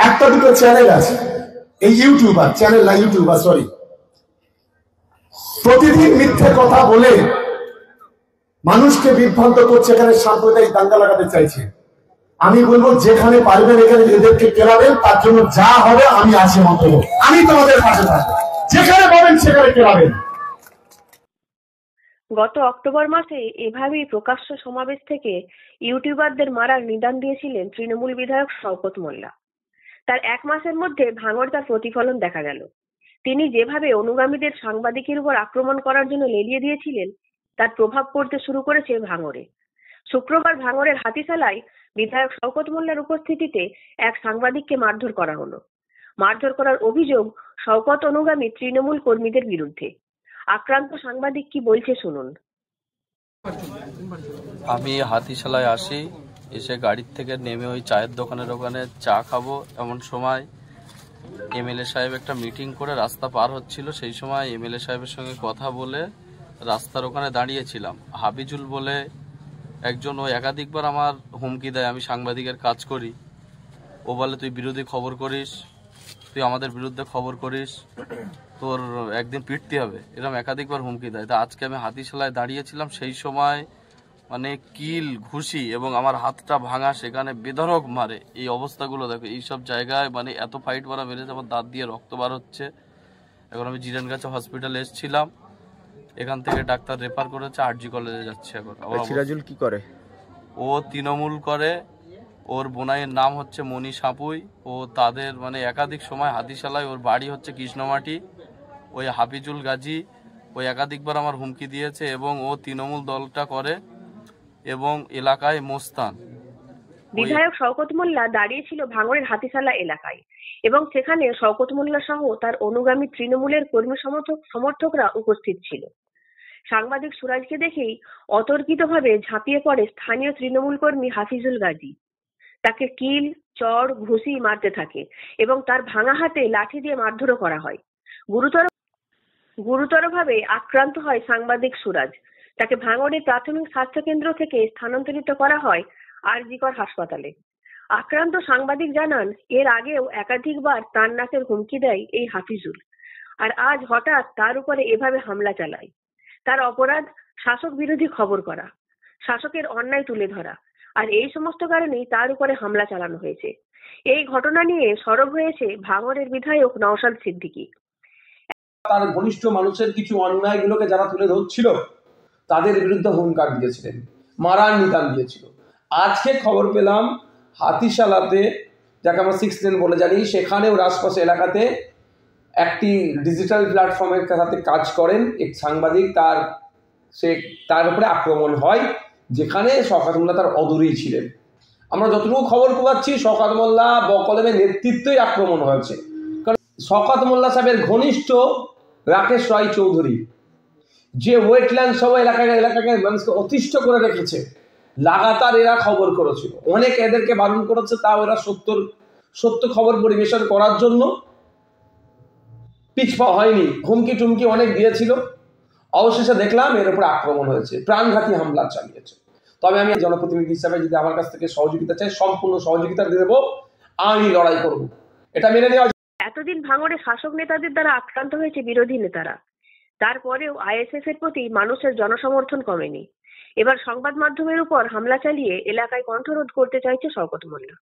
একটা দুটো চ্যানেল আছে, এই ইউটিউবার চ্যানেল না, ইউটিউবার সরি, প্রতিদিন মিথ্যে কথা বলে মানুষকে বিভ্রান্ত করছে, এখানে সাম্প্রদায়িক দাঙ্গা লাগাতে চাইছে। আমি বলবো যেখানে পারবেন এখানে এদেরকে কেলাবেন, তার জন্য যা হবে আমি আছি মন্তব্য, আমি তোমাদের পাশে থাকবো, যেখানে পাবেন সেখানে কেলাবেন। গত অক্টোবর মাসে এভাবেই প্রকাশ্য সমাবেশ থেকে ইউটিউবারদের মারার নিদান দিয়েছিলেন তৃণমূল বিধায়ক শওকত মোল্লা। তার এক মাসের মধ্যে ভাঙড় তার প্রতিফলন দেখা গেল। তিনি যেভাবে অনুগামীদের সাংবাদিকের উপর আক্রমণ করার জন্য লেলিয়ে দিয়েছিলেন, তার প্রভাব পড়তে শুরু করেছে ভাঙড়ে। শুক্রবার ভাঙড়ের হাতিশালায় বিধায়ক শওকত মোল্লার উপস্থিতিতে এক সাংবাদিককে মারধর করা হলো। মারধর করার অভিযোগ শওকত অনুগামী তৃণমূল কর্মীদের বিরুদ্ধে। আক্রান্ত সাংবাদিক কি বলছে শুনুন। আমি হাতিশালায় আসি, এসে গাড়ির থেকে নেমে ওই চায়ের দোকানের ওখানে চা খাবো, এমন সময় এমএলএ সাহেব একটা মিটিং করে রাস্তা পার হচ্ছিল। সেই সময় এমএলএ সাহেবের সঙ্গে কথা বলে রাস্তার ওখানে দাঁড়িয়েছিলাম। হাবিজুল বলে একজন, ও একাধিকবার আমার হুমকি দেয়, আমি সাংবাদিকের কাজ করি। ও বলে তুই বিরোধী খবর করিস, তুই আমাদের বিরুদ্ধে খবর করিস, তোর একদিন পিটতে হবে, এরকম একাধিকবার হুমকি দেয়। তা আজকে আমি হাতিশালায় দাঁড়িয়েছিলাম, সেই সময় মানে কিল, ঘুষি এবং আমার হাতটা ভাঙা, সেখানে বেধড়ক মারে। এই অবস্থাগুলো দেখো, এইসব জায়গায় মানে এত ফাইট মারা মেরেছে, আমার দাঁত দিয়ে রক্ত বার হচ্ছে। এখন আমি জিরানগাছা হসপিটালে এসেছিলাম, এখান থেকে ডাক্তার রেফার করেছে, আরজি কলেজে যাচ্ছে। এখন সিরাজুল কি করে? ও তৃণমূল করে, ওর বোনাইয়ের নাম হচ্ছে মনি সাপুই। ও তাদের মানে একাধিক সময় হাতিশালায়, ওর বাড়ি হচ্ছে কৃষ্ণমাটি। ওই হাফিজুল গাজী ওই একাধিকবার আমার হুমকি দিয়েছে এবং ও তৃণমূল দলটা করে এবং এলাকায় মোস্তান। বিধায়ক শওকত মোল্লা দাঁড়িয়েছিল ভাঙড়ের হাতিশালা এলাকায় এবং সেখানে শওকত মোল্লা সহ তার অনুগামী তৃণমূলের কর্মী সমর্থকরা উপস্থিত ছিল। সাংবাদিক সুরাজকে দেখেই অতর্কিতভাবে ঝাঁপিয়ে পড়ে স্থানীয় তৃণমূল কর্মী হাফিজুল গাজী। তাকে কিল, চড়, ঘুষি মারতে থাকে এবং তার ভাঙা হাতে লাঠি দিয়ে মারধরও করা হয়। গুরুতরভাবে আক্রান্ত হয় সাংবাদিক সুরাজ। তাকে ভাঙড়ের প্রাথমিক স্বাস্থ্য কেন্দ্র থেকে স্থানান্তরিত করা হয় আরজি কর হাসপাতালে। আক্রান্ত সাংবাদিক জানান, এর আগেও একাধিকবার তার নাকের হুমকি দেয় এই হাফিজুল, আর আজ হঠাৎ তার উপরে এভাবে হামলা চালায়। তার অপরাধ শাসক বিরোধী খবর করা, শাসকের অন্যায় তুলে ধরা, আর এই সমস্ত কারণেই তার উপরে হামলা চালানো হয়েছে। এই ঘটনা নিয়ে সরব হয়েছে ভাঙড়ের বিধায়ক নওশাদ সিদ্দিকী। তার ঘনিষ্ঠ মানুষের কিছু অন্যায়গুলোকে যারা তুলে ধরছিল তাদের বিরুদ্ধে হুঙ্কার দিয়েছিলেন, মারার নিদান দিয়েছিল। আজকে খবর পেলাম হাতিশালাতে, যাকে আমরা 6 লেন বলে জানি, সেখানেও আশপাশে এলাকাতে একটি ডিজিটাল প্ল্যাটফর্মের সাথে কাজ করেন এক সাংবাদিক, তার উপরে আক্রমণ হয়, যেখানে শওকত মোল্লা তার অদূরেই ছিলেন। আমরা যতটুকু খবর পাচ্ছি শওকত মোল্লা বকলমের নেতৃত্বেই আক্রমণ হয়েছে। কারণ শওকত মোল্লা সাহেবের ঘনিষ্ঠ রাকেশ রায় চৌধুরী, যে ওয়েটল্যান্ড সহ এলাকাকে মানুষকে অতিষ্ঠ করে রেখেছে, লাগাতার এরা খবর করেছিল, অনেক এদেরকে বারণ করেছে, তাও এরা সত্য খবর পরিবেশন করার জন্য পিছপা হয়নি, হুমকি টুমকি অনেক দিয়েছিল। অবশেষে দেখলাম এর উপর আক্রমণ হয়েছে, প্রাণঘাতী হামলা চালিয়েছে। তবে আমি জনপ্রতিনিধি হিসাবে যদি আমার কাছ থেকে সহযোগিতা চাই, সম্পূর্ণ সহযোগিতা দিয়ে দেবো, আমি লড়াই করব, এটা মেনে নেওয়া। এতদিন ভাঙড়ে শাসক নেতাদের দ্বারা আক্রান্ত হয়েছে বিরোধী নেতারা, তারপরেও আইএসএফ এর প্রতি মানুষের জনসমর্থন কমেনি। এবার সংবাদ মাধ্যমের উপর হামলা চালিয়ে এলাকায় কণ্ঠরোধ করতে চাইছে শওকত মোল্লা।